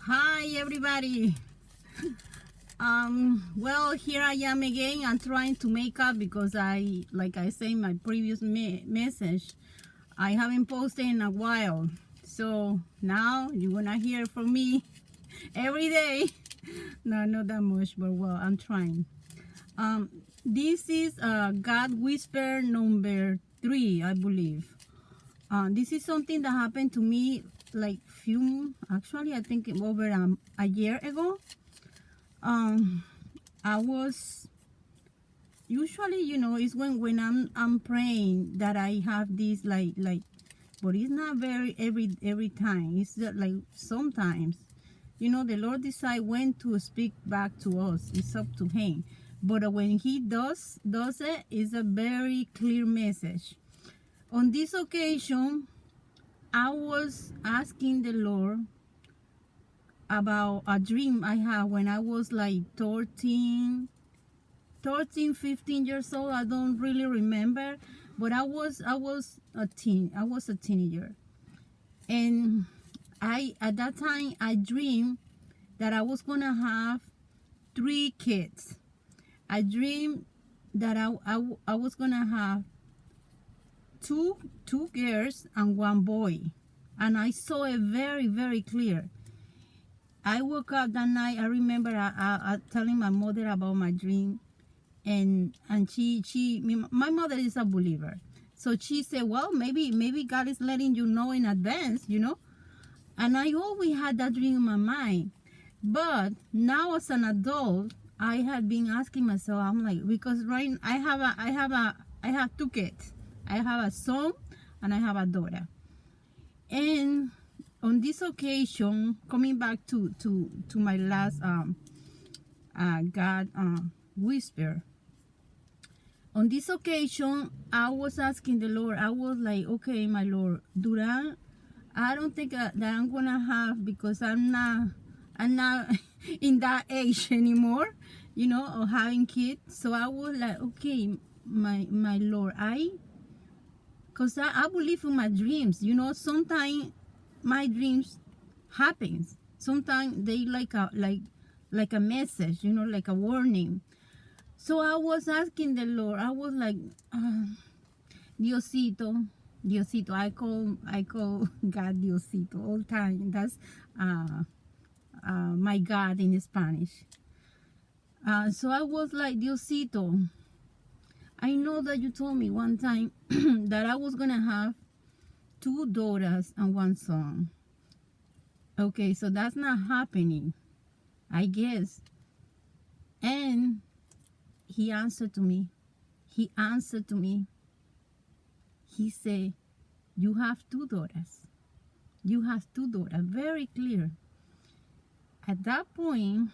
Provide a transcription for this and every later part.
Hi everybody. Well, here I am again. I'm trying to make up because like I say in my previous message, I haven't posted in a while. So now you're gonna hear from me every day. No, not that much, but well, I'm trying. This is God Whisper number 3, I believe. This is something that happened to me like actually I think over a year ago. I was usually, it's when I'm praying that I have this but it's not very every time. It's like sometimes, the Lord decide when to speak back to us. It's up to Him. But when He does it, it's a very clear message. On this occasion, I was asking the Lord about a dream I had when I was like 13, 15 years old. I don't really remember, but I was a teenager. And at that time I dreamed that I was gonna have 3 kids. I dreamed that I was gonna have two girls and 1 boy, and I saw it very, very clear. I woke up that night. I remember I telling my mother about my dream, and my mother is a believer, so she said, well, maybe God is letting you know in advance, And I always had that dream in my mind, but now as an adult, I had been asking myself, I'm like, because I have 2 kids. I have a son and I have a daughter, and on this occasion, coming back to my last God whisper. On this occasion, I was asking the Lord. I was like, okay, my Lord, Duran, I don't think that I'm gonna have, because I'm not in that age anymore, of having kids. So I was like, okay, my Lord, because I believe in my dreams. Sometimes my dreams happens. Sometimes they like a message, like a warning. So I was asking the Lord. I was like, Diosito, Diosito. I call God Diosito all the time. That's my God in Spanish. So I was like, Diosito, I know that you told me one time that I was gonna have 2 daughters and 1 son. Okay, so that's not happening, I guess. And he answered to me. He said, you have 2 daughters. You have 2 daughters. Very clear. At that point,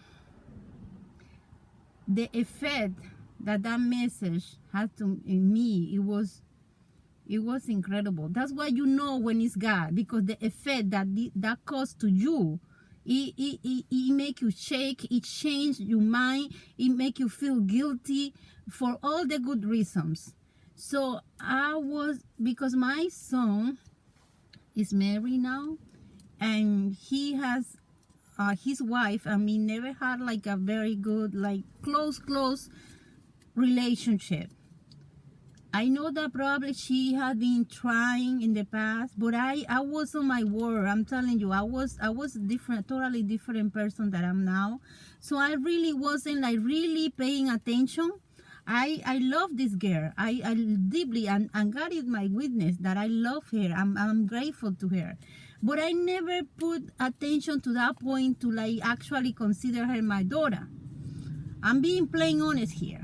the effect that message had in me, it was incredible. That's why you know when it's God, because the effect that caused to you, it make you shake, it change your mind, it make you feel guilty for all the good reasons. So because my son is married now, and he has his wife, and we never had like a very good, like close relationship. I know that probably she had been trying in the past, but I was on my word. I'm telling you, I was different, totally different person that I'm now. So I really wasn't like really paying attention. I love this girl. I deeply, and God is my witness that I love her. I'm grateful to her. But I never put attention to that point to like actually consider her my daughter. I'm being plain honest here.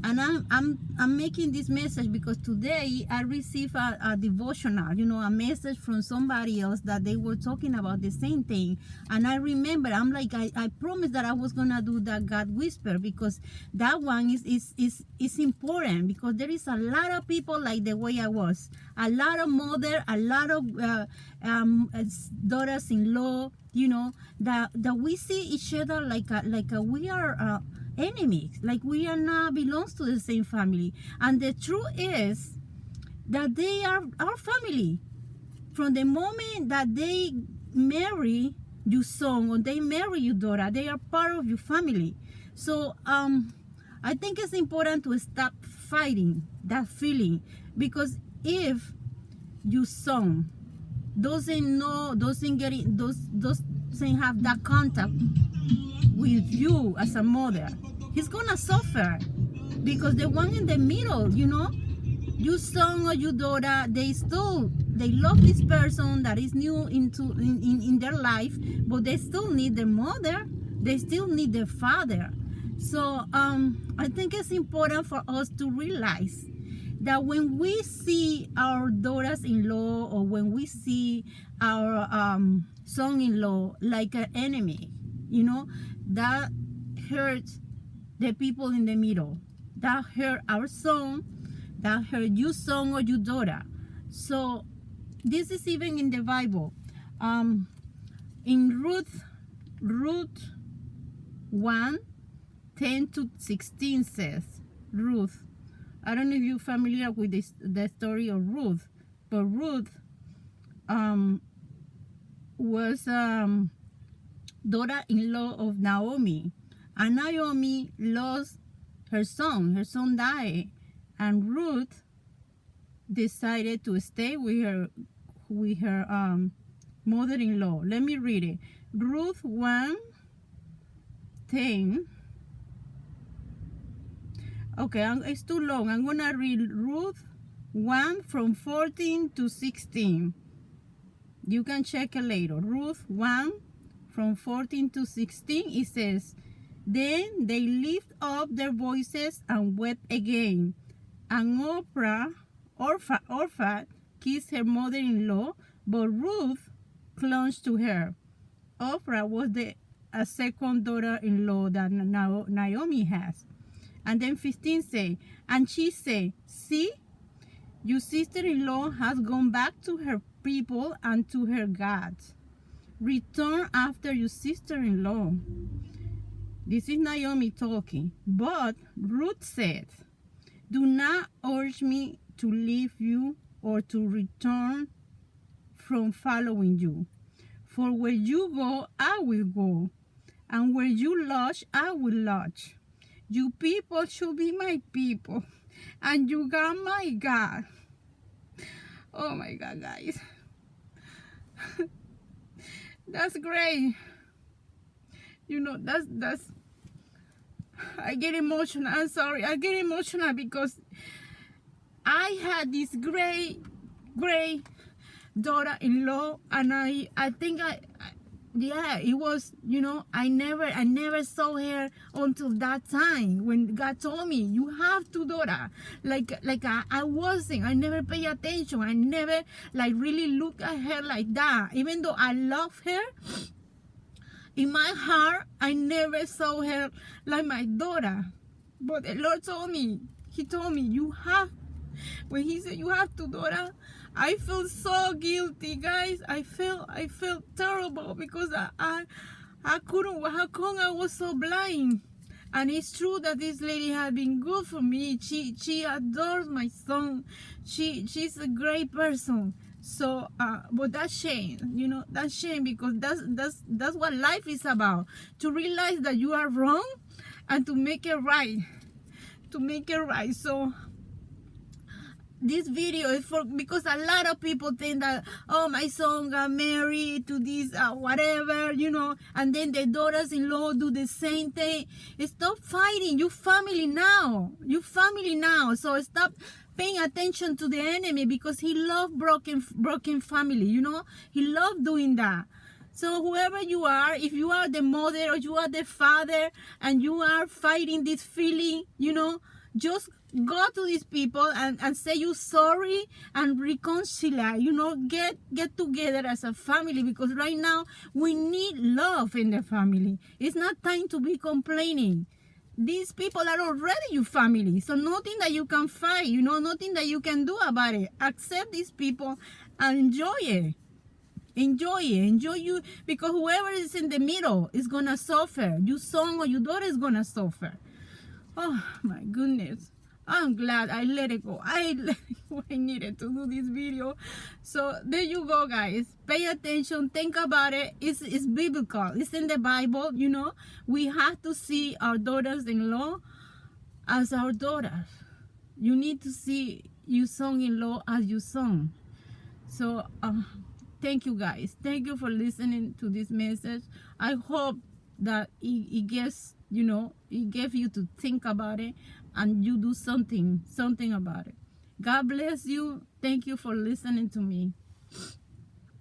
And I'm making this message because today I received a devotional, a message from somebody else that they were talking about the same thing. And I remember, I'm like, I promised that I was gonna do that God whisper, because that one is important, because there is a lot of people like the way I was, a lot of mother, a lot of daughters-in-law, that we see each other like we are enemies, like we are not belongs to the same family. And the truth is that they are our family. From the moment that they marry, your son, or they marry your daughter, they are part of your family. So I think it's important to stop fighting that feeling, because if your son doesn't know, doesn't have that contact with you as a mother, he's gonna suffer, because the one in the middle, your son or your daughter, they love this person that is new in their life, but they still need their mother, they still need their father. So I think it's important for us to realize that when we see our daughters-in-law, or when we see our son-in-law like an enemy, that hurts the people in the middle, that hurt our son, that hurt your son or your daughter. So this is even in the Bible. In Ruth 1:10-16 says, Ruth, I don't know if you're familiar with the story of Ruth, but Ruth was daughter-in-law of Naomi, and Naomi lost her son. Her son died, and Ruth decided to stay with her mother-in-law. Let me read it. Ruth 1:10. Okay, it's too long. I'm gonna read Ruth 1 from 14 to 16. You can check it later. Ruth 1 from 14 to 16. It says, then they lift up their voices and wept again. And Orpah kissed her mother-in-law, but Ruth clung to her. Orpah was a second daughter-in-law that Naomi has. And then 15 say, and she said, see, your sister-in-law has gone back to her people and to her gods. Return after your sister-in-law. This is Naomi talking. But Ruth said, do not urge me to leave you or to return from following you. For where you go, I will go, and where you lodge, I will lodge. You people should be my people, and you God my God. Oh my God, guys. That's great. That's I get emotional. I'm sorry. I get emotional because I had this great daughter-in-law, and I think it was, I never saw her until that time when God told me, you have two daughters. I never pay attention. I never really look at her like that. Even though I love her, in my heart, I never saw her like my daughter. But the Lord told me, He told me, when He said you have two daughters, I feel so guilty, guys. I felt terrible because I couldn't. How come I was so blind? And it's true that this lady has been good for me. She adores my son. She's a great person. So, but that's shame, that's shame, because that's what life is about. To realize that you are wrong and to make it right. So this video is because a lot of people think that, oh, my son got married to this whatever, and then the daughters-in-law do the same thing. Stop fighting. You family now. So stop paying attention to the enemy, because he loves broken family. He loves doing that. So whoever you are, if you are the mother or you are the father and you are fighting this feeling, just go to these people and say you sorry and reconcile, get together as a family, because right now we need love in the family. It's not time to be complaining. These people are already your family, so nothing that you can fight, nothing that you can do about it. Accept these people and enjoy it. Enjoy you, because whoever is in the middle is gonna suffer. Your son or your daughter is gonna suffer. Oh my goodness. I'm glad I let it go. I needed to do this video. So there you go, guys. Pay attention. Think about it. It's biblical. It's in the Bible. You know, we have to see our daughters-in-law as our daughters. You need to see your son-in-law as your son. So thank you, guys. Thank you for listening to this message. I hope that it gets, you know, it gave you to think about it, and you do something about it. God bless you. Thank you for listening to me.